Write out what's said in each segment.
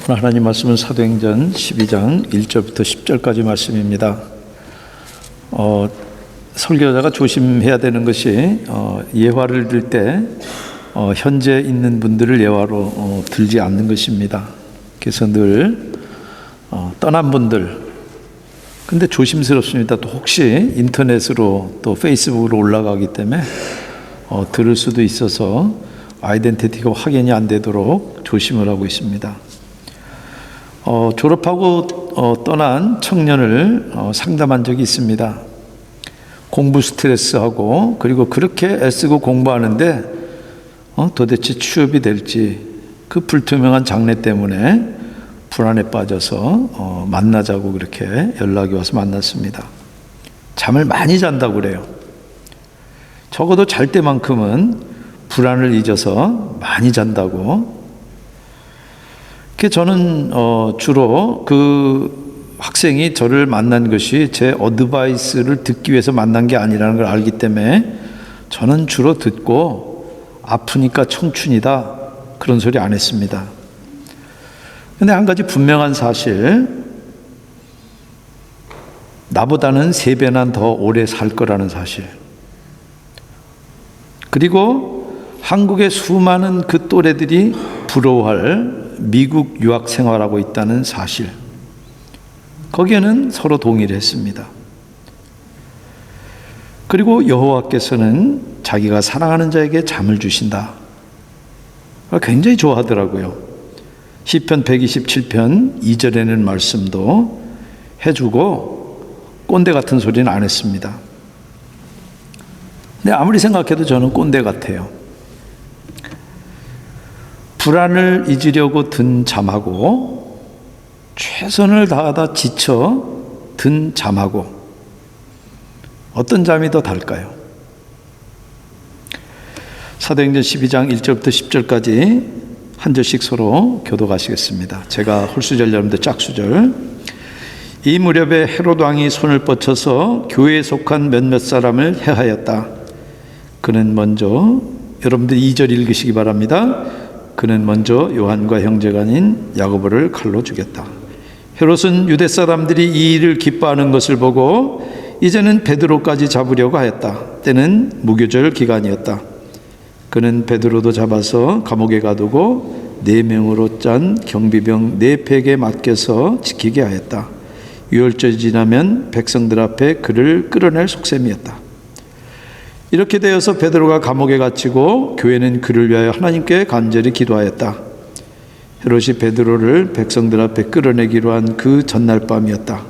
오늘 하나님 말씀은 사도행전 12장 1절부터 10절까지 말씀입니다. 설교자가 조심해야 되는 것이 예화를 들 때 현재 있는 분들을 예화로 들지 않는 것입니다. 그래서 늘 떠난 분들, 근데 조심스럽습니다. 또 혹시 인터넷으로 또 페이스북으로 올라가기 때문에 들을 수도 있어서 아이덴티티가 확인이 안 되도록 조심을 하고 있습니다. 졸업하고 떠난 청년을 상담한 적이 있습니다. 공부 스트레스하고 그리고 그렇게 애쓰고 공부하는데 도대체 취업이 될지 그 불투명한 장래 때문에 불안에 빠져서 만나자고 그렇게 연락이 와서 만났습니다. 잠을 많이 잔다고 그래요. 적어도 잘 때만큼은 불안을 잊어서 많이 잔다고. 저는 주로 그 학생이 저를 만난 것이 제 어드바이스를 듣기 위해서 만난 게 아니라는 걸 알기 때문에 저는 주로 듣고 아프니까 청춘이다 그런 소리 안 했습니다. 근데 한 가지 분명한 사실, 나보다는 3배나 더 오래 살 거라는 사실, 그리고 한국의 수많은 그 또래들이 부러워할 미국 유학 생활하고 있다는 사실, 거기에는 서로 동의를 했습니다. 그리고 여호와께서는 자기가 사랑하는 자에게 잠을 주신다. 굉장히 좋아하더라고요. 시편 127편 2절에는 말씀도 해주고 꼰대 같은 소리는 안 했습니다. 근데 아무리 생각해도 저는 꼰대 같아요. 불안을 잊으려고 든 잠하고 최선을 다하다 지쳐 든 잠하고 어떤 잠이 더 달까요? 사도행전 12장 1절부터 10절까지 한 절씩 서로 교독하시겠습니다. 제가 홀수절, 여러분들 짝수절. 이 무렵에 헤롯 왕이 손을 뻗쳐서 교회에 속한 몇몇 사람을 해하였다. 그는 먼저, 여러분들 2절 읽으시기 바랍니다. 그는 먼저 요한과 형제가 아닌 야고보를 칼로 죽였다. 헤롯은 유대 사람들이 이 일을 기뻐하는 것을 보고 이제는 베드로까지 잡으려고 하였다. 때는 무교절 기간이었다. 그는 베드로도 잡아서 감옥에 가두고 4명으로 짠 경비병 4팩에 맡겨서 지키게 하였다. 유월절이 지나면 백성들 앞에 그를 끌어낼 속셈이었다. 이렇게 되어서 베드로가 감옥에 갇히고 교회는 그를 위하여 하나님께 간절히 기도하였다. 헤롯이 베드로를 백성들 앞에 끌어내기로 한 그 전날 밤이었다.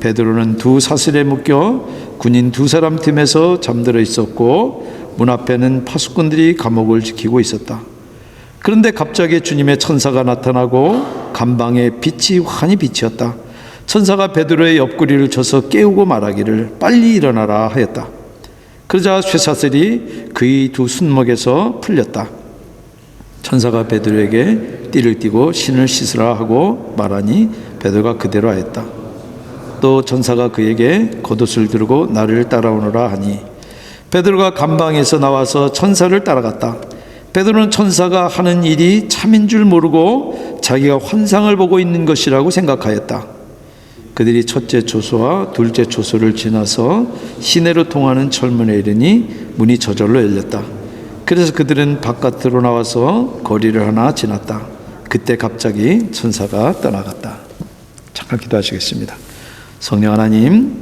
베드로는 2 사슬에 묶여 군인 2사람 틈에서 잠들어 있었고 문 앞에는 파수꾼들이 감옥을 지키고 있었다. 그런데 갑자기 주님의 천사가 나타나고 감방에 빛이 환히 비치었다. 천사가 베드로의 옆구리를 쳐서 깨우고 말하기를 빨리 일어나라 하였다. 그러자 쇠사슬이 그의 2 손목에서 풀렸다. 천사가 베드로에게 띠를 띠고 신을 씻으라 하고 말하니 베드로가 그대로 하였다. 또 천사가 그에게 겉옷을 두르고 나를 따라오너라 하니 베드로가 감방에서 나와서 천사를 따라갔다. 베드로는 천사가 하는 일이 참인 줄 모르고 자기가 환상을 보고 있는 것이라고 생각하였다. 그들이 첫째 초소와 둘째 초소를 지나서 시내로 통하는 철문에 이르니 문이 저절로 열렸다. 그래서 그들은 바깥으로 나와서 거리를 하나 지났다. 그때 갑자기 천사가 떠나갔다. 잠깐 기도하시겠습니다. 성령 하나님,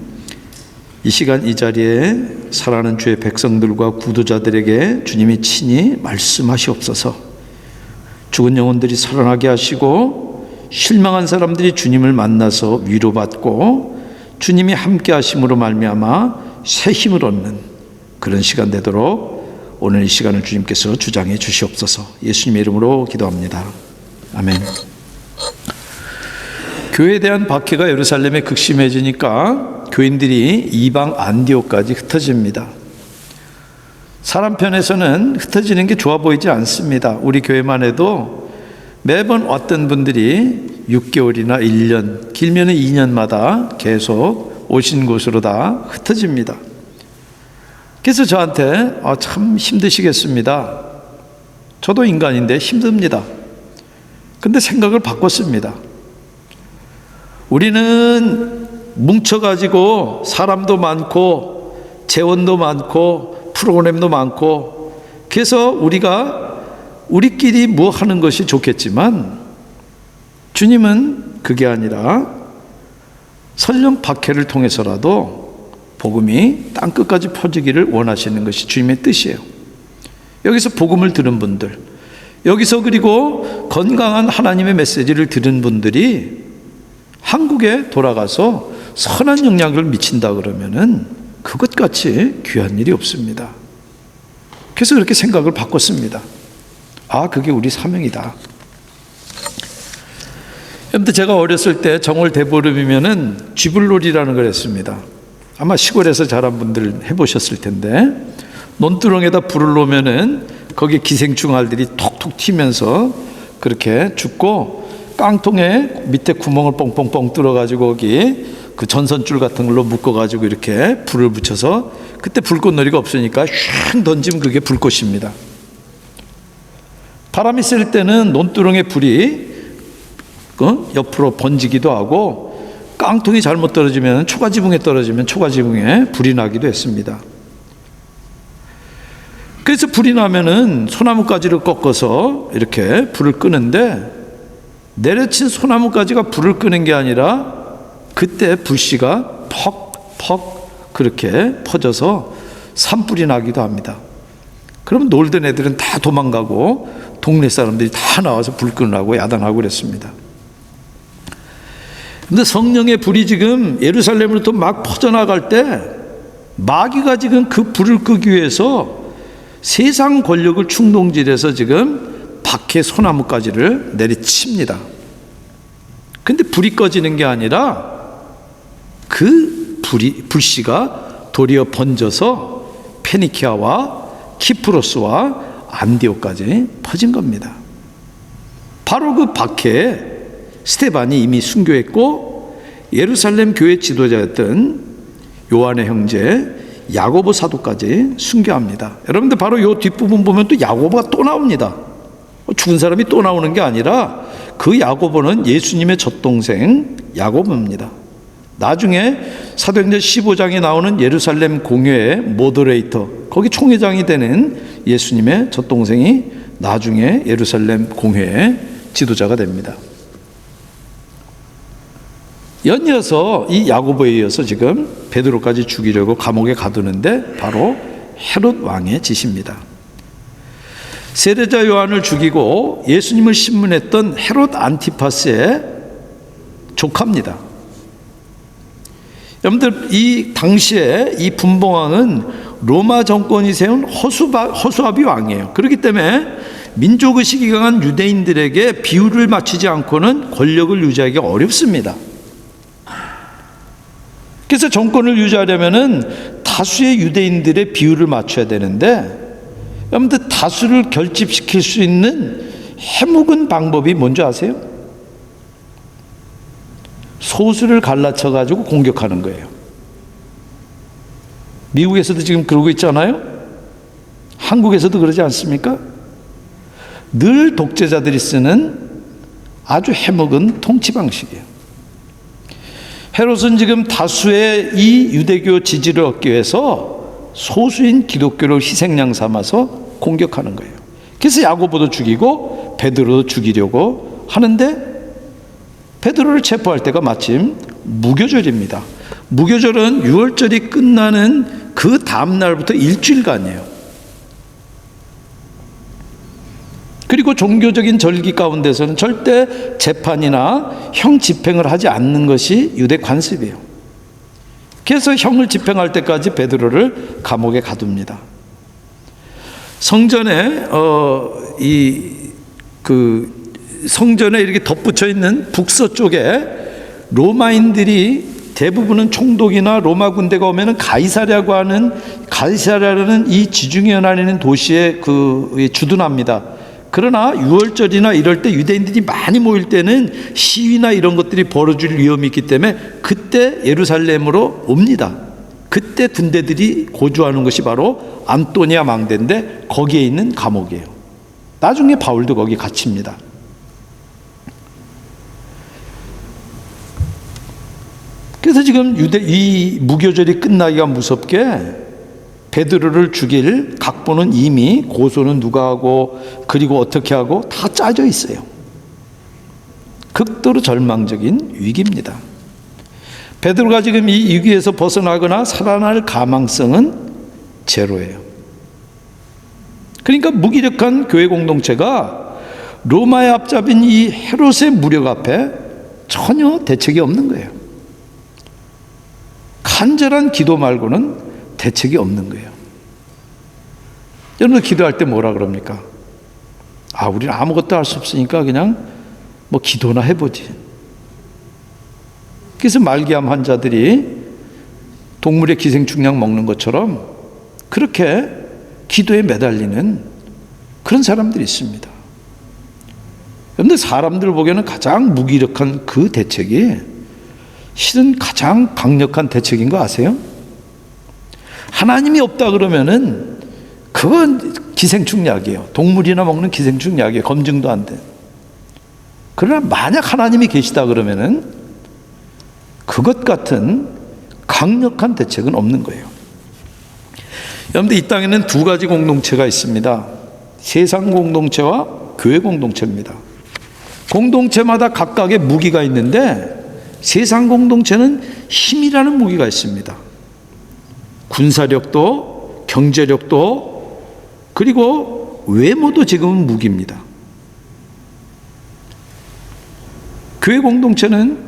이 시간 이 자리에 사랑하는 주의 백성들과 구도자들에게 주님이 친히 말씀하시옵소서. 죽은 영혼들이 살아나게 하시고 실망한 사람들이 주님을 만나서 위로받고 주님이 함께 하심으로 말미암아 새 힘을 얻는 그런 시간 되도록 오늘 이 시간을 주님께서 주장해 주시옵소서. 예수님의 이름으로 기도합니다. 아멘. 교회에 대한 박해가 예루살렘에 극심해지니까 교인들이 이방 안디옥까지 흩어집니다. 사람 편에서는 흩어지는 게 좋아 보이지 않습니다. 우리 교회만 해도 매번 왔던 분들이 6개월이나 1년, 길면 2년마다 계속 오신 곳으로 다 흩어집니다. 그래서 저한테 참 힘드시겠습니다. 저도 인간인데 힘듭니다. 근데 생각을 바꿨습니다. 우리는 뭉쳐가지고 사람도 많고 재원도 많고 프로그램도 많고, 그래서 우리끼리 뭐 하는 것이 좋겠지만, 주님은 그게 아니라 설령 박해를 통해서라도 복음이 땅끝까지 퍼지기를 원하시는 것이 주님의 뜻이에요. 여기서 복음을 들은 분들, 여기서 그리고 건강한 하나님의 메시지를 들은 분들이 한국에 돌아가서 선한 영향을 미친다 그러면은 그것같이 귀한 일이 없습니다. 그래서 그렇게 생각을 바꿨습니다. 아, 그게 우리 사명이다. 여러분들, 제가 어렸을 때 정월 대보름이면은 쥐불놀이라는 걸 했습니다. 아마 시골에서 자란 분들 해보셨을 텐데, 논두렁에다 불을 놓으면은 거기에 기생충 알들이 톡톡 튀면서 그렇게 죽고, 깡통에 밑에 구멍을 뻥뻥뻥 뚫어가지고 거기 그 전선줄 같은 걸로 묶어가지고 이렇게 불을 붙여서, 그때 불꽃놀이가 없으니까 휙 던지면 그게 불꽃입니다. 바람이 셀 때는 논두렁에 불이 옆으로 번지기도 하고, 깡통이 잘못 떨어지면 초가지붕에 떨어지면 초가지붕에 불이 나기도 했습니다. 그래서 불이 나면은 소나무 가지를 꺾어서 이렇게 불을 끄는데, 내려친 소나무 가지가 불을 끄는 게 아니라 그때 불씨가 퍽퍽 그렇게 퍼져서 산불이 나기도 합니다. 그럼 놀던 애들은 다 도망가고 동네 사람들이 다 나와서 불 끄느라고 야단하고 그랬습니다. 근데 성령의 불이 지금 예루살렘으로부터 막 퍼져나갈 때, 마귀가 지금 그 불을 끄기 위해서 세상 권력을 충동질해서 지금 박해 소나무가지를 내리칩니다. 근데 불이 꺼지는 게 아니라 그 불씨가 도리어 번져서 페니키아와 키프로스와 안디옥까지 퍼진 겁니다. 바로 그 박해에 스데반이 이미 순교했고, 예루살렘 교회 지도자였던 요한의 형제 야고보 사도까지 순교합니다. 여러분들, 바로 이 뒷부분 보면 또 야고보가 또 나옵니다. 죽은 사람이 또 나오는 게 아니라 그 야고보는 예수님의 젖동생 야고보입니다. 나중에 사도행전 15장에 나오는 예루살렘 공회의 모더레이터, 거기 총회장이 되는 예수님의 젖동생이 나중에 예루살렘 공회의 지도자가 됩니다. 연이어서 이 야고보에 이어서 지금 베드로까지 죽이려고 감옥에 가두는데 바로 헤롯 왕의 짓입니다. 세례자 요한을 죽이고 예수님을 신문했던 헤롯 안티파스의 조카입니다. 여러분들, 이 당시에 이 분봉왕은 로마 정권이 세운 허수아비 왕이에요. 그렇기 때문에 민족의식이 강한 유대인들에게 비율을 맞추지 않고는 권력을 유지하기 어렵습니다. 그래서 정권을 유지하려면은 다수의 유대인들의 비율을 맞춰야 되는데, 여러분들, 다수를 결집시킬 수 있는 해묵은 방법이 뭔지 아세요? 소수를 갈라쳐 가지고 공격하는 거예요. 미국에서도 지금 그러고 있잖아요. 한국에서도 그러지 않습니까? 늘 독재자들이 쓰는 아주 해묵은 통치 방식이에요. 헤롯은 지금 다수의 이 유대교 지지를 얻기 위해서 소수인 기독교를 희생양 삼아서 공격하는 거예요. 그래서 야고보도 죽이고 베드로도 죽이려고 하는데, 베드로를 체포할 때가 마침 무교절입니다. 무교절은 유월절이 끝나는 그 다음 날부터 일주일간이에요. 그리고 종교적인 절기 가운데서는 절대 재판이나 형 집행을 하지 않는 것이 유대 관습이에요. 그래서 형을 집행할 때까지 베드로를 감옥에 가둡니다. 성전에 성전에 이렇게 덧붙여 있는 북서쪽에 로마인들이 대부분은 총독이나 로마 군대가 오면은 가이사랴라는 이 지중해 연안에 있는 도시에 주둔합니다. 그러나 6월절이나 이럴 때 유대인들이 많이 모일 때는 시위나 이런 것들이 벌어질 위험이 있기 때문에 그때 예루살렘으로 옵니다. 그때 군대들이 고주하는 것이 바로 안토니아 망대인데, 거기에 있는 감옥이에요. 나중에 바울도 거기 갇힙니다. 그래서 지금 이 무교절이 끝나기가 무섭게 베드로를 죽일 각본은 이미 고소는 누가 하고 그리고 어떻게 하고 다 짜져 있어요. 극도로 절망적인 위기입니다. 베드로가 지금 이 위기에서 벗어나거나 살아날 가망성은 제로예요. 그러니까 무기력한 교회 공동체가 로마의 앞잡인 이 헤롯의 무력 앞에 전혀 대책이 없는 거예요. 간절한 기도 말고는 대책이 없는 거예요. 여러분 기도할 때 뭐라 그럽니까? 우리는 아무것도 할 수 없으니까 그냥 뭐 기도나 해보지. 그래서 말기암 환자들이 동물의 기생충약 먹는 것처럼 그렇게 기도에 매달리는 그런 사람들이 있습니다. 그런데 사람들 보기에는 가장 무기력한 그 대책이 실은 가장 강력한 대책인 거 아세요? 하나님이 없다 그러면은 그건 기생충약이에요. 동물이나 먹는 기생충약이에요. 검증도 안 돼. 그러나 만약 하나님이 계시다 그러면은 그것 같은 강력한 대책은 없는 거예요. 여러분들 이 땅에는 두 가지 공동체가 있습니다. 세상 공동체와 교회 공동체입니다. 공동체마다 각각의 무기가 있는데 세상 공동체는 힘이라는 무기가 있습니다. 군사력도 경제력도 그리고 외모도 지금은 무기입니다. 교회 공동체는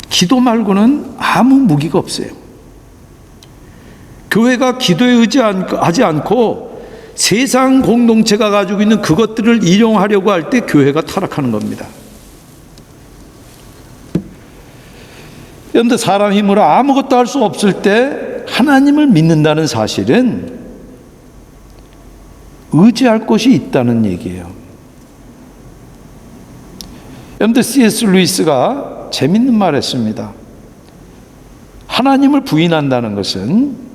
기도 말고는 아무 무기가 없어요. 교회가 기도에 의지하지 않고 세상 공동체가 가지고 있는 그것들을 이용하려고 할 때 교회가 타락하는 겁니다. 그런데 사람 힘으로 아무것도 할 수 없을 때 하나님을 믿는다는 사실은 의지할 곳이 있다는 얘기예요. 여러분들 C.S. 루이스가 재밌는 말 했습니다. 하나님을 부인한다는 것은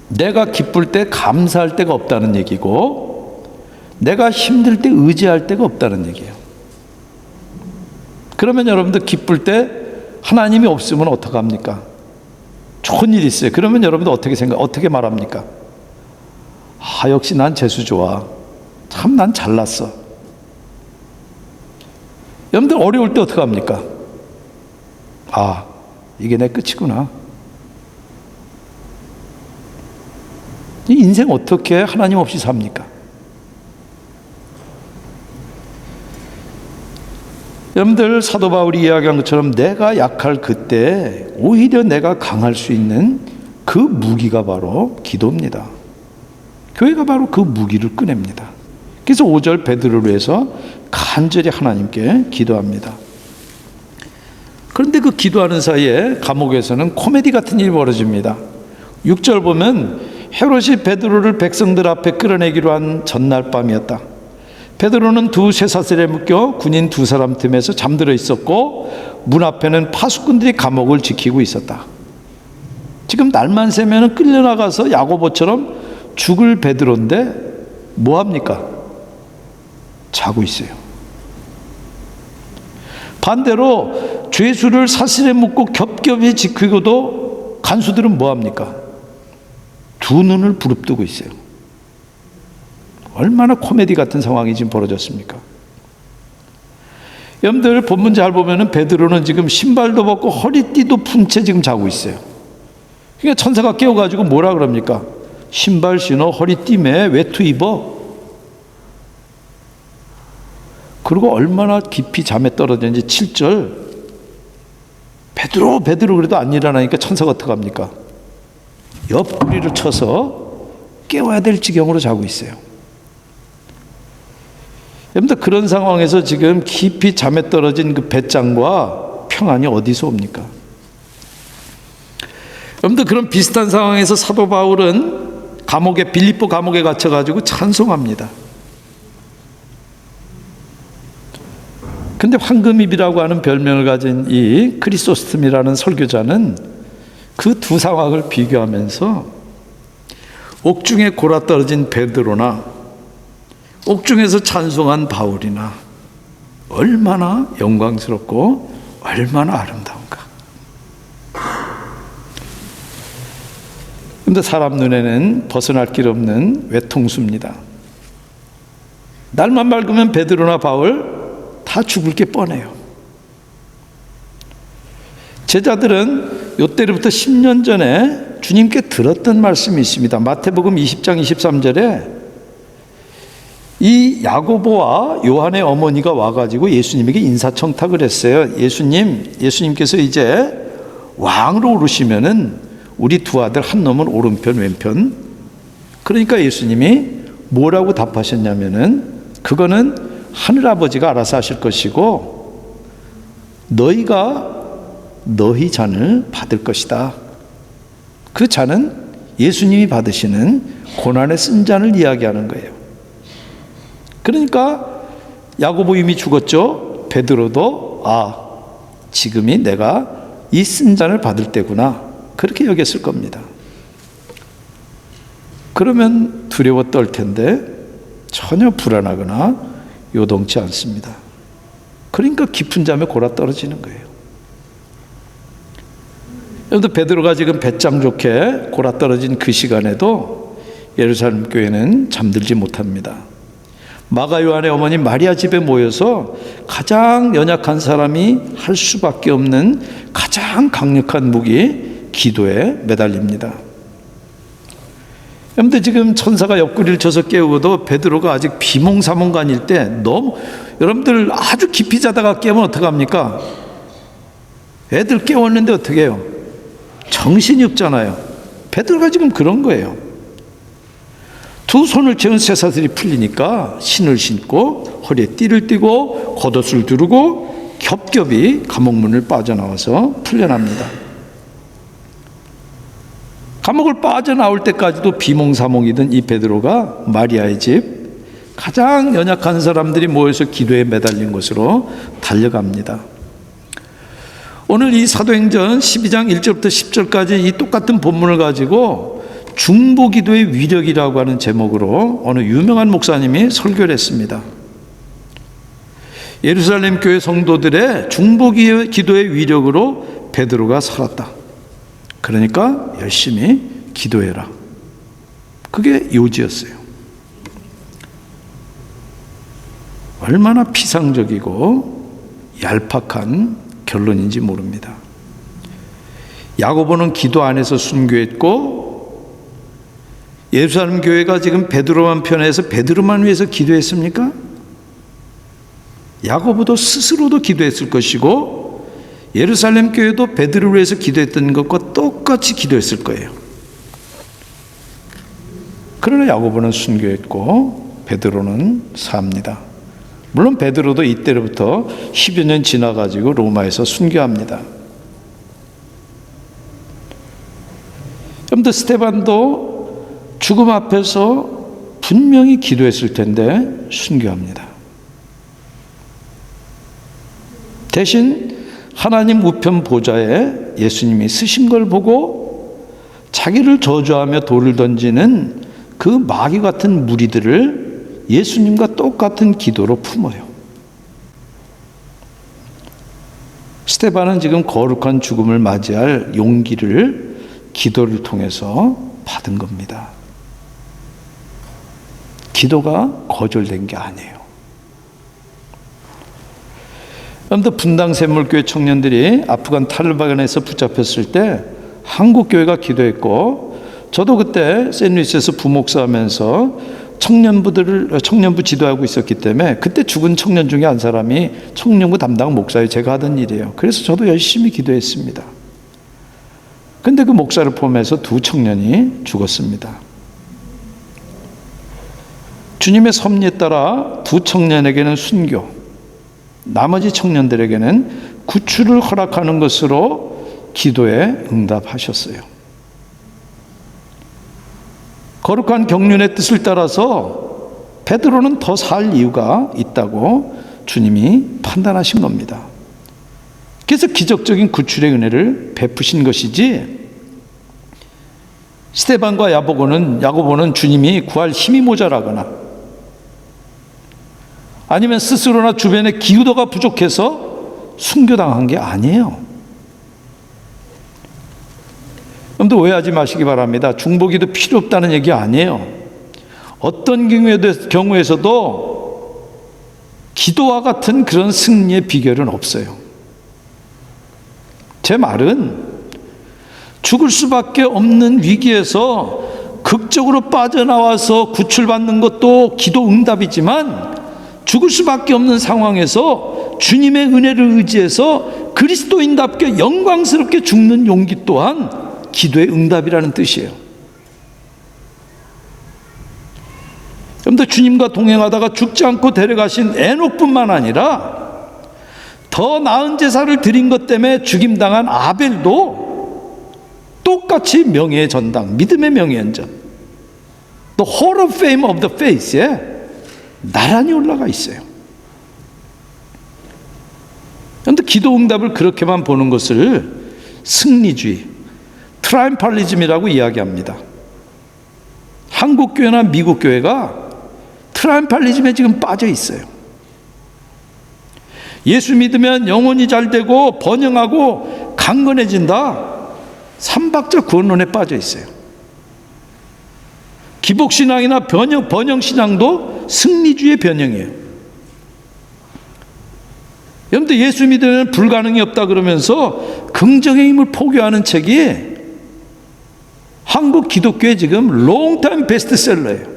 내가 기쁠 때 감사할 데가 없다는 얘기고 내가 힘들 때 의지할 데가 없다는 얘기예요. 그러면 여러분들 기쁠 때 하나님이 없으면 어떡합니까? 좋은 일이 있어요. 그러면 여러분들 어떻게 말합니까? 역시 난 재수 좋아. 참 난 잘났어. 여러분들 어려울 때 어떻게 합니까? 이게 내 끝이구나. 이 인생 어떻게 하나님 없이 삽니까? 여러분들 사도 바울이 이야기한 것처럼 내가 약할 그때 오히려 내가 강할 수 있는 그 무기가 바로 기도입니다. 교회가 바로 그 무기를 꺼냅니다. 그래서 5절 베드로를 위해서 간절히 하나님께 기도합니다. 그런데 그 기도하는 사이에 감옥에서는 코미디 같은 일이 벌어집니다. 6절 보면 헤롯이 베드로를 백성들 앞에 끌어내기로 한 전날 밤이었다. 베드로는 두 쇠사슬에 묶여 군인 두 사람 틈에서 잠들어 있었고 문 앞에는 파수꾼들이 감옥을 지키고 있었다. 지금 날만 새면 끌려나가서 야고보처럼 죽을 베드로인데 뭐합니까? 자고 있어요. 반대로 죄수를 사슬에 묶고 겹겹이 지키고도 간수들은 뭐합니까? 두 눈을 부릅뜨고 있어요. 얼마나 코미디 같은 상황이 지금 벌어졌습니까? 여러분들 본문 잘 보면은 베드로는 지금 신발도 벗고 허리띠도 푼 채 지금 자고 있어요. 그러니까 천사가 깨워가지고 뭐라 그럽니까? 신발 신어 허리띠 매 외투 입어. 그리고 얼마나 깊이 잠에 떨어졌는지 7절 베드로 그래도 안 일어나니까 천사가 어떡합니까? 옆구리를 쳐서 깨워야 될 지경으로 자고 있어요. 여러분들 그런 상황에서 지금 깊이 잠에 떨어진 그 배짱과 평안이 어디서 옵니까? 여러분들 그런 비슷한 상황에서 사도 바울은 빌립보 감옥에 갇혀가지고 찬송합니다. 근데 황금입이라고 하는 별명을 가진 이 크리소스톰이라는 설교자는 그 두 상황을 비교하면서 옥중에 골아떨어진 베드로나 옥중에서 찬송한 바울이나 얼마나 영광스럽고 얼마나 아름다워. 근데 사람 눈에는 벗어날 길 없는 외통수입니다. 날만 밝으면 베드로나 바울 다 죽을 게 뻔해요. 제자들은 요때로부터 10년 전에 주님께 들었던 말씀이 있습니다. 마태복음 20장 23절에 이 야고보와 요한의 어머니가 와가지고 예수님에게 인사청탁을 했어요. 예수님께서 이제 왕으로 오르시면은 우리 두 아들 한 놈은 오른편 왼편. 그러니까 예수님이 뭐라고 답하셨냐면은 그거는 하늘아버지가 알아서 하실 것이고 너희가 너희 잔을 받을 것이다. 그 잔은 예수님이 받으시는 고난의 쓴 잔을 이야기하는 거예요. 그러니까 야고보 이미 죽었죠. 베드로도 지금이 내가 이 쓴 잔을 받을 때구나, 그렇게 여겼을 겁니다. 그러면 두려워 떨 텐데 전혀 불안하거나 요동치 않습니다. 그러니까 깊은 잠에 골아 떨어지는 거예요. 여러분, 베드로가 지금 배짱 좋게 골아 떨어진 그 시간에도 예루살렘 교회는 잠들지 못합니다. 마가 요한의 어머니 마리아 집에 모여서 가장 연약한 사람이 할 수밖에 없는 가장 강력한 무기, 기도에 매달립니다. 그런데 지금 천사가 옆구리를 쳐서 깨우고도 베드로가 아직 비몽사몽간일 때 너무, 여러분들 아주 깊이 자다가 깨면 어떡합니까? 애들 깨웠는데 어떻게 해요? 정신이 없잖아요. 베드로가 지금 그런 거예요. 두 손을 채운 쇠사슬이 풀리니까 신을 신고 허리에 띠를 띠고 겉옷을 두르고 겹겹이 감옥문을 빠져나와서 풀려납니다. 감옥을 빠져나올 때까지도 비몽사몽이던 이 베드로가 마리아의 집, 가장 연약한 사람들이 모여서 기도에 매달린 곳으로 달려갑니다. 오늘 이 사도행전 12장 1절부터 10절까지 이 똑같은 본문을 가지고 중보기도의 위력이라고 하는 제목으로 어느 유명한 목사님이 설교를 했습니다. 예루살렘 교회 성도들의 중보기도의 위력으로 베드로가 살았다. 그러니까 열심히 기도해라. 그게 요지였어요. 얼마나 피상적이고 얄팍한 결론인지 모릅니다. 야고보는 기도 안에서 순교했고, 예루살렘 교회가 지금 베드로만 편해서 베드로만 위해서 기도했습니까? 야고보도 스스로도 기도했을 것이고 예루살렘 교회도 베드로를 위해서 기도했던 것과 똑같이 기도했을 거예요. 그러나 야고보는 순교했고 베드로는 삽니다. 물론 베드로도 이때로부터 10여 년 지나가지고 로마에서 순교합니다. 여러분들, 스데반도 죽음 앞에서 분명히 기도했을 텐데 순교합니다. 대신 하나님 우편 보좌에 예수님이 쓰신 걸 보고 자기를 저주하며 돌을 던지는 그 마귀 같은 무리들을 예수님과 똑같은 기도로 품어요. 스데반은 지금 거룩한 죽음을 맞이할 용기를 기도를 통해서 받은 겁니다. 기도가 거절된 게 아니에요. 그런데 분당샘물교회 청년들이 아프간 탈레반에서 붙잡혔을 때 한국교회가 기도했고, 저도 그때 샌드위치에서 부목사 하면서 청년부 지도하고 있었기 때문에 그때 죽은 청년 중에 한 사람이 청년부 담당 목사예요. 제가 하던 일이에요. 그래서 저도 열심히 기도했습니다. 근데 그 목사를 포함해서 두 청년이 죽었습니다. 주님의 섭리에 따라 두 청년에게는 순교, 나머지 청년들에게는 구출을 허락하는 것으로 기도에 응답하셨어요. 거룩한 경륜의 뜻을 따라서 베드로는 더 살 이유가 있다고 주님이 판단하신 겁니다. 그래서 기적적인 구출의 은혜를 베푸신 것이지, 스데반과 야고보는 주님이 구할 힘이 모자라거나 아니면 스스로나 주변의 기도가 부족해서 순교당한 게 아니에요. 여러분들 오해하지 마시기 바랍니다. 중보기도 필요 없다는 얘기 아니에요. 어떤 경우에서도 기도와 같은 그런 승리의 비결은 없어요. 제 말은 죽을 수밖에 없는 위기에서 극적으로 빠져나와서 구출받는 것도 기도 응답이지만, 죽을 수밖에 없는 상황에서 주님의 은혜를 의지해서 그리스도인답게 영광스럽게 죽는 용기 또한 기도의 응답이라는 뜻이에요. 여러분들, 주님과 동행하다가 죽지 않고 데려가신 에녹뿐만 아니라 더 나은 제사를 드린 것 때문에 죽임당한 아벨도 똑같이 명예의 전당, 믿음의 명예연전, The Hall of Fame of the Faith에 나란히 올라가 있어요. 그런데 기도 응답을 그렇게만 보는 것을 승리주의, 트라이엄팔리즘이라고 이야기합니다. 한국 교회나 미국 교회가 트라이엄팔리즘에 지금 빠져 있어요. 예수 믿으면 영혼이 잘 되고 번영하고 강건해진다, 삼박자 구원론에 빠져 있어요. 기복신앙이나 번영신앙도 승리주의 변형이에요. 여러분들, 예수 믿으면 불가능이 없다 그러면서 긍정의 힘을 포교하는 책이 한국 기독교의 지금 롱타임 베스트셀러예요.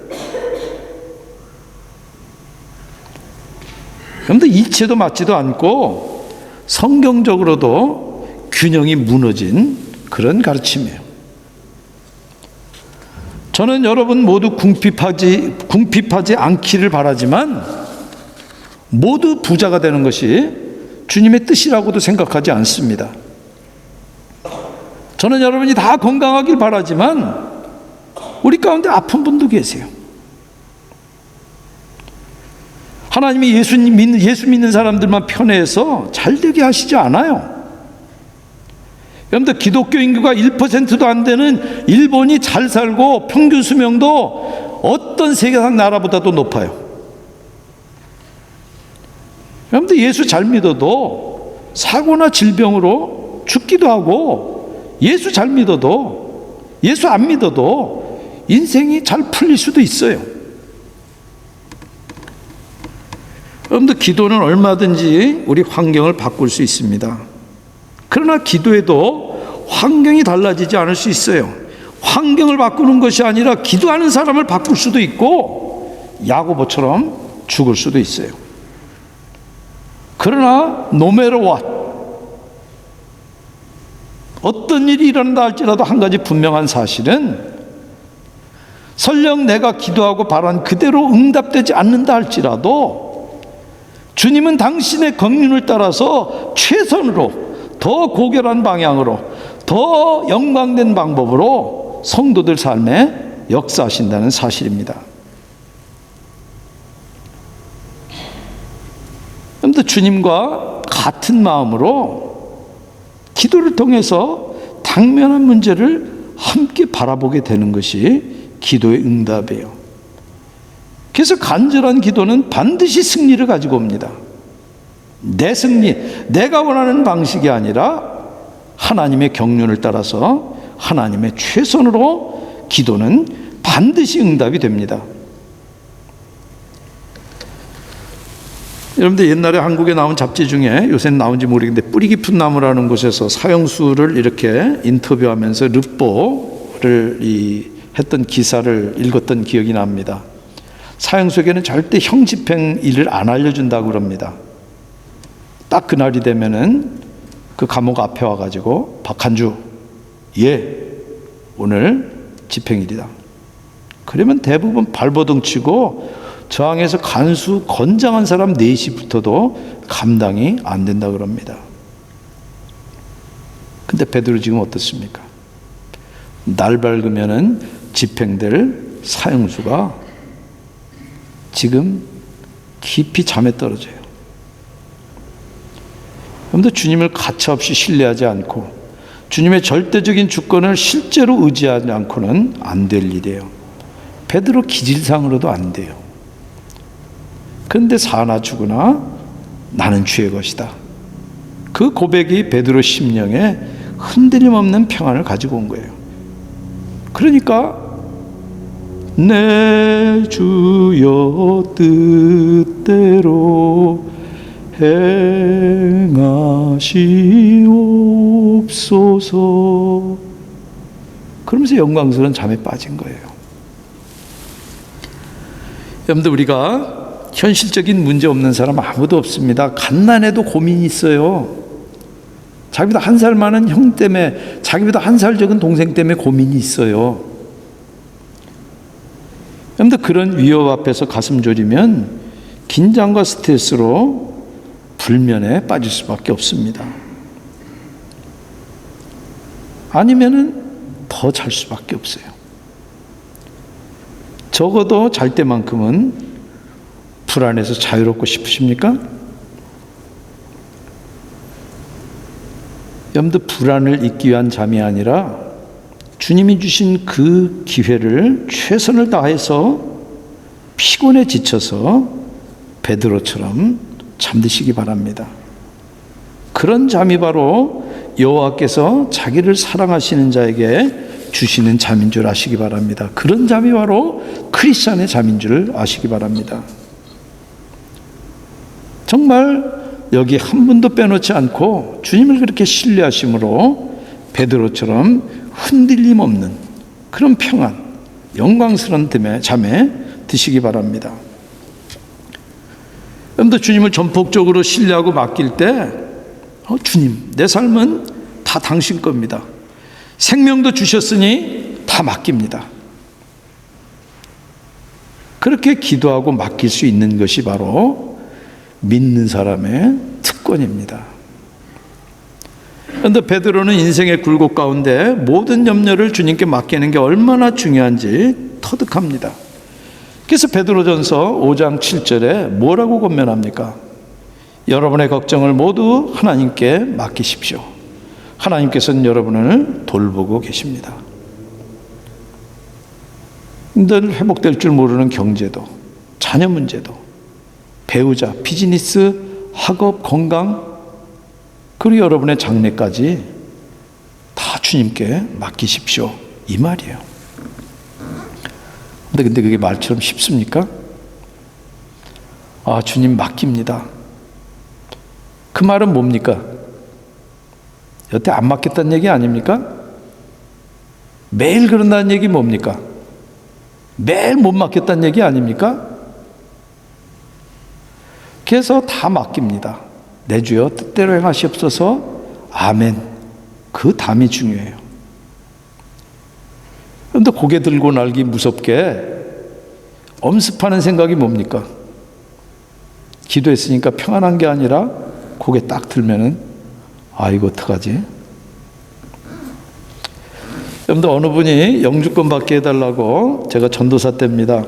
여러분들, 이치에도 맞지도 않고 성경적으로도 균형이 무너진 그런 가르침이에요. 저는 여러분 모두 궁핍하지 않기를 바라지만, 모두 부자가 되는 것이 주님의 뜻이라고도 생각하지 않습니다. 저는 여러분이 다 건강하길 바라지만 우리 가운데 아픈 분도 계세요. 하나님이 예수 믿는 사람들만 편애해서 잘되게 하시지 않아요. 여러분들, 기독교 인구가 1%도 안 되는 일본이 잘 살고 평균 수명도 어떤 세계상 나라보다도 높아요. 여러분들, 예수 잘 믿어도 사고나 질병으로 죽기도 하고, 예수 잘 믿어도, 예수 안 믿어도 인생이 잘 풀릴 수도 있어요. 여러분들, 기도는 얼마든지 우리 환경을 바꿀 수 있습니다. 그러나 기도에도 환경이 달라지지 않을 수 있어요. 환경을 바꾸는 것이 아니라 기도하는 사람을 바꿀 수도 있고, 야고보처럼 죽을 수도 있어요. 그러나 no matter what, 어떤 일이 일어난다 할지라도 한 가지 분명한 사실은, 설령 내가 기도하고 바란 그대로 응답되지 않는다 할지라도 주님은 당신의 경륜을 따라서 최선으로, 더 고결한 방향으로, 더 영광된 방법으로 성도들 삶에 역사하신다는 사실입니다. 그런데 주님과 같은 마음으로 기도를 통해서 당면한 문제를 함께 바라보게 되는 것이 기도의 응답이에요. 그래서 간절한 기도는 반드시 승리를 가지고 옵니다. 내 승리, 내가 원하는 방식이 아니라 하나님의 경륜을 따라서 하나님의 최선으로 기도는 반드시 응답이 됩니다. 여러분들, 옛날에 한국에 나온 잡지 중에, 요새는 나온지 모르겠는데, 뿌리 깊은 나무라는 곳에서 사형수를 이렇게 인터뷰하면서 르뽀를 했던 기사를 읽었던 기억이 납니다. 사형수에게는 절대 형 집행 일을 안 알려준다고 그럽니다. 딱 그날이 되면은 그 감옥 앞에 와가지고, 박한주, 오늘 집행일이다. 그러면 대부분 발버둥 치고 저항해서 간수 건장한 사람 4시부터도 감당이 안 된다 그럽니다. 근데 베드로 지금 어떻습니까? 날 밝으면은 집행될 사형수가 지금 깊이 잠에 떨어져요. 그런데 주님을 가차없이 신뢰하지 않고 주님의 절대적인 주권을 실제로 의지하지 않고는 안 될 일이에요. 베드로 기질상으로도 안 돼요. 그런데 사나 죽으나 나는 주의 것이다. 그 고백이 베드로 심령에 흔들림 없는 평안을 가지고 온 거예요. 그러니까 내 주여 뜻대로 행하시옵소서. 그러면서 영광스러운 잠에 빠진 거예요. 여러분들, 우리가 현실적인 문제 없는 사람 아무도 없습니다. 갓난에도 고민이 있어요. 자기보다 한 살 많은 형 때문에, 자기보다 한 살 적은 동생 때문에 고민이 있어요. 여러분들, 그런 위협 앞에서 가슴 졸이면 긴장과 스트레스로 불면에 빠질 수밖에 없습니다. 아니면은 더 잘 수밖에 없어요. 적어도 잘 때만큼은 불안해서 자유롭고 싶으십니까? 여러분들, 불안을 잊기 위한 잠이 아니라 주님이 주신 그 기회를 최선을 다해서 피곤에 지쳐서 베드로처럼 잠드시기 바랍니다. 그런 잠이 바로 여호와께서 자기를 사랑하시는 자에게 주시는 잠인 줄 아시기 바랍니다. 그런 잠이 바로 크리스찬의 잠인 줄 아시기 바랍니다. 정말 여기 한 분도 빼놓지 않고 주님을 그렇게 신뢰하심으로 베드로처럼 흔들림 없는 그런 평안, 영광스러운 잠에 드시기 바랍니다. 여러분들, 주님을 전폭적으로 신뢰하고 맡길 때 주님, 내 삶은 다 당신 겁니다. 생명도 주셨으니 다 맡깁니다. 그렇게 기도하고 맡길 수 있는 것이 바로 믿는 사람의 특권입니다. 그런데 베드로는 인생의 굴곡 가운데 모든 염려를 주님께 맡기는 게 얼마나 중요한지 터득합니다. 그래서 베드로전서 5장 7절에 뭐라고 권면합니까? 여러분의 걱정을 모두 하나님께 맡기십시오. 하나님께서는 여러분을 돌보고 계십니다. 늘 회복될 줄 모르는 경제도, 자녀 문제도, 배우자, 비즈니스, 학업, 건강, 그리고 여러분의 장래까지 다 주님께 맡기십시오, 이 말이에요. 근데 그게 말처럼 쉽습니까? 아, 주님 맡깁니다. 그 말은 뭡니까? 여태 안 맡겼다는 얘기 아닙니까? 매일 그런다는 얘기 뭡니까? 매일 못 맡겼다는 얘기 아닙니까? 그래서 다 맡깁니다. 내 주여 뜻대로 행하시옵소서. 아멘. 그 담이 중요해요. 그런데 고개 들고 날기 무섭게 엄습하는 생각이 뭡니까? 기도했으니까 평안한 게 아니라 고개 딱 들면은 아, 이거 어떡하지? 여러분들, 어느 분이 영주권 받게 해달라고, 제가 전도사 때입니다,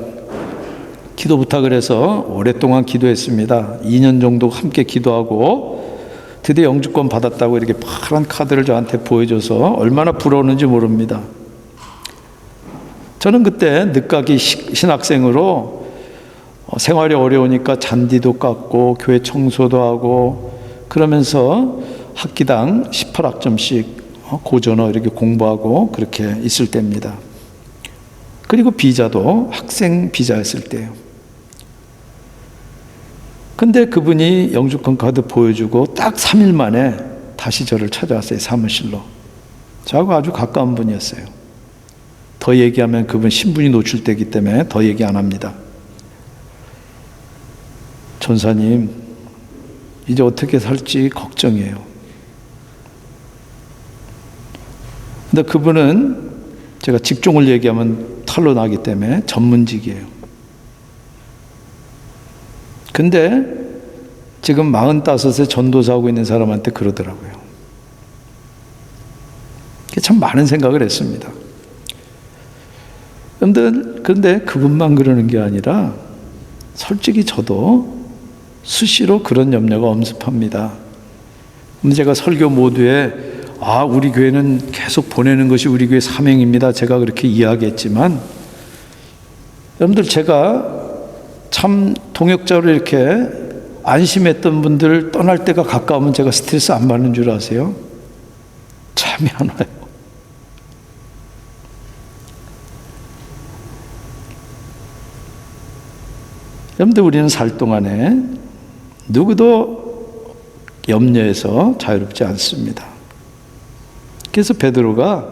기도 부탁을 해서 오랫동안 기도했습니다. 2년 정도 함께 기도하고 드디어 영주권 받았다고 이렇게 파란 카드를 저한테 보여줘서 얼마나 부러웠는지 모릅니다. 저는 그때 늦가기 신학생으로 생활이 어려우니까 잔디도 깎고 교회 청소도 하고 그러면서 학기당 18학점씩 고전어 이렇게 공부하고 그렇게 있을 때입니다. 그리고 비자도 학생 비자였을 때예요. 근데 그분이 영주권 카드 보여주고 딱 3일 만에 다시 저를 찾아왔어요, 사무실로. 저하고 아주 가까운 분이었어요. 더 얘기하면 그분 신분이 노출되기 때문에 더 얘기 안 합니다. 전사님, 이제 어떻게 살지 걱정이에요. 근데 그분은 제가 직종을 얘기하면 탈로 나기 때문에 전문직이에요. 근데 지금 45세 전도사하고 있는 사람한테 그러더라고요. 참 많은 생각을 했습니다. 그런데 그분만 그러는 게 아니라 솔직히 저도 수시로 그런 염려가 엄습합니다. 근데 제가 설교 모두에 우리 교회는 계속 보내는 것이 우리 교회 사명입니다, 제가 그렇게 이야기했지만, 여러분들, 제가 참 동역자로 이렇게 안심했던 분들 떠날 때가 가까우면 제가 스트레스 안 받는 줄 아세요? 잠이 안 와요. 여러분들, 우리는 살 동안에 누구도 염려해서 자유롭지 않습니다. 그래서 베드로가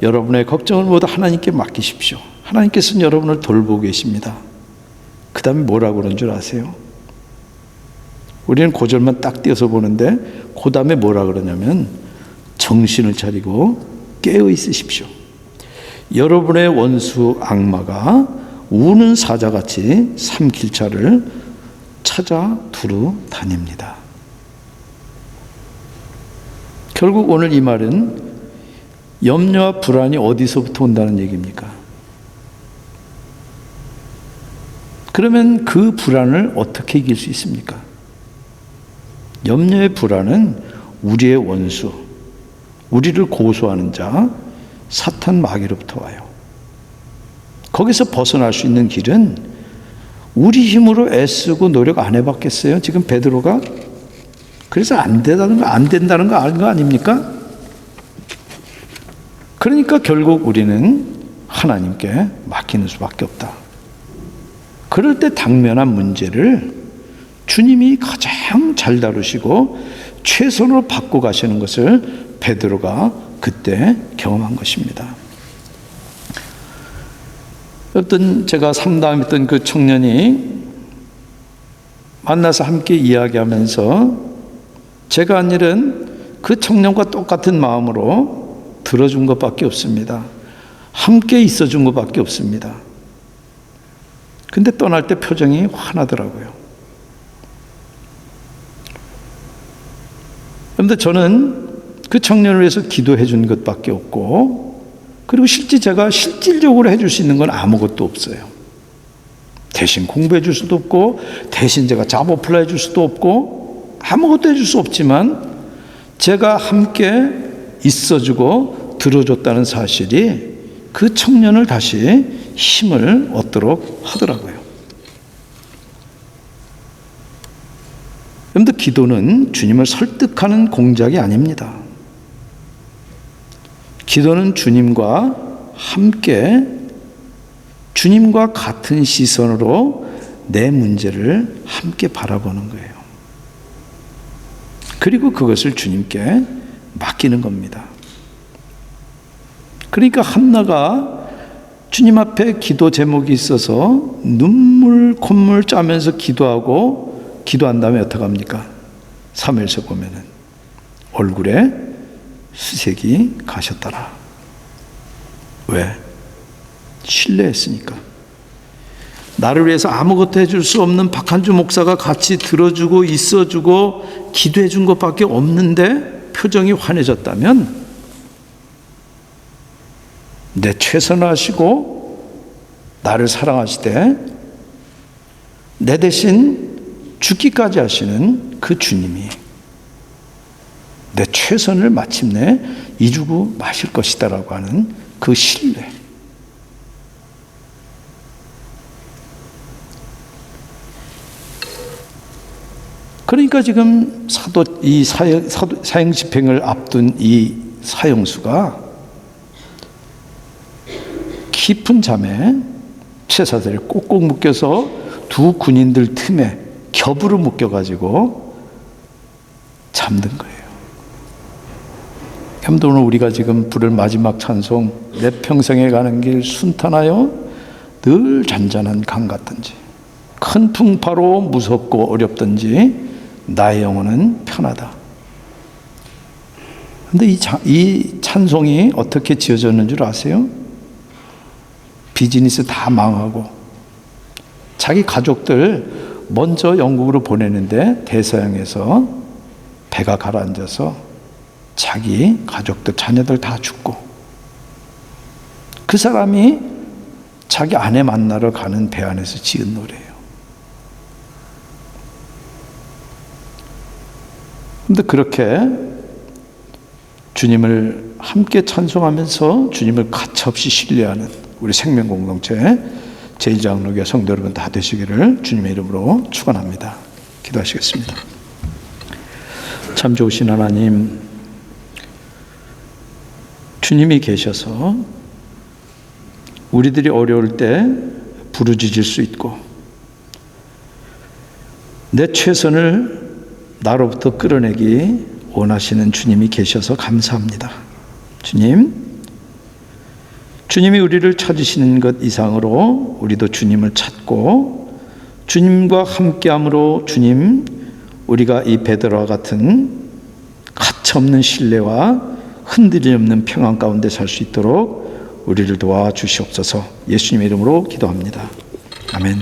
여러분의 걱정을 모두 하나님께 맡기십시오. 하나님께서는 여러분을 돌보고 계십니다. 그 다음에 뭐라고 그런 줄 아세요? 우리는 고절만 딱 띄어서 보는데 그 다음에 뭐라 그러냐면 정신을 차리고 깨어 있으십시오. 여러분의 원수 악마가 우는 사자같이 삼킬자를 찾아 두루 다닙니다. 결국 오늘 이 말은 염려와 불안이 어디서부터 온다는 얘기입니까? 그러면 그 불안을 어떻게 이길 수 있습니까? 염려의 불안은 우리의 원수, 우리를 고소하는 자, 사탄 마귀로부터 와요. 거기서 벗어날 수 있는 길은 우리 힘으로 애쓰고 노력 안 해봤겠어요? 지금 베드로가 그래서 안 된다는 거 아는 거 아닙니까? 그러니까 결국 우리는 하나님께 맡기는 수밖에 없다. 그럴 때 당면한 문제를 주님이 가장 잘 다루시고 최선으로 받고 가시는 것을 베드로가 그때 경험한 것입니다. 어떤 제가 상담했던 그 청년이 만나서 함께 이야기하면서 제가 한 일은 그 청년과 똑같은 마음으로 들어준 것밖에 없습니다. 함께 있어준 것밖에 없습니다. 근데 떠날 때 표정이 환하더라고요. 그런데 저는 그 청년을 위해서 기도해 준 것밖에 없고, 그리고 실제 제가 실질적으로 해줄 수 있는 건 아무것도 없어요. 대신 공부해 줄 수도 없고, 대신 제가 잡 어플라이 해 줄 수도 없고, 아무것도 해줄 수 없지만 제가 함께 있어주고 들어줬다는 사실이 그 청년을 다시 힘을 얻도록 하더라고요. 여러분들, 기도는 주님을 설득하는 공작이 아닙니다. 기도는 주님과 함께, 주님과 같은 시선으로 내 문제를 함께 바라보는 거예요. 그리고 그것을 주님께 맡기는 겁니다. 그러니까 한나가 주님 앞에 기도 제목이 있어서 눈물 콧물 짜면서 기도한 다음에 어떻게 합니까? 사무엘서 보면은 얼굴에 수색이 가셨더라. 왜? 신뢰했으니까. 나를 위해서 아무것도 해줄 수 없는 박한주 목사가 같이 들어주고 있어주고 기도해 준 것밖에 없는데 표정이 환해졌다면, 내 최선을 하시고 나를 사랑하시되 내 대신 죽기까지 하시는 그 주님이 내 최선을 마침내 이루고 마실 것이다라고 하는 그 신뢰. 그러니까 지금 사형 집행을 앞둔 이 사형수가 깊은 잠에 쇠사슬에 꼭꼭 묶여서 두 군인들 틈에 겹으로 묶여가지고 잠든 거예요. 여러분들, 오늘 우리가 지금 부를 마지막 찬송, 내 평생에 가는 길 순탄하여 늘 잔잔한 강 같든지, 큰 풍파로 무섭고 어렵든지 나의 영혼은 편하다. 그런데 이 찬송이 어떻게 지어졌는 줄 아세요? 비즈니스 다 망하고 자기 가족들 먼저 영국으로 보내는데 대서양에서 배가 가라앉아서 자기 가족들, 자녀들 다 죽고, 그 사람이 자기 아내 만나러 가는 배 안에서 지은 노래예요. 그런데 그렇게 주님을 함께 찬송하면서 주님을 가차없이 신뢰하는 우리 생명공동체 제1장로교회 성도 여러분 다 되시기를 주님의 이름으로 축원합니다. 기도하시겠습니다. 참 좋으신 하나님, 주님이 계셔서 우리들이 어려울 때 부르짖을 수 있고, 내 최선을 나로부터 끌어내기 원하시는 주님이 계셔서 감사합니다. 주님이 우리를 찾으시는 것 이상으로 우리도 주님을 찾고 주님과 함께함으로 우리가 이 베드로와 같은 가차없는 신뢰와 흔들림 없는 평안 가운데 살 수 있도록 우리를 도와주시옵소서. 예수님의 이름으로 기도합니다. 아멘.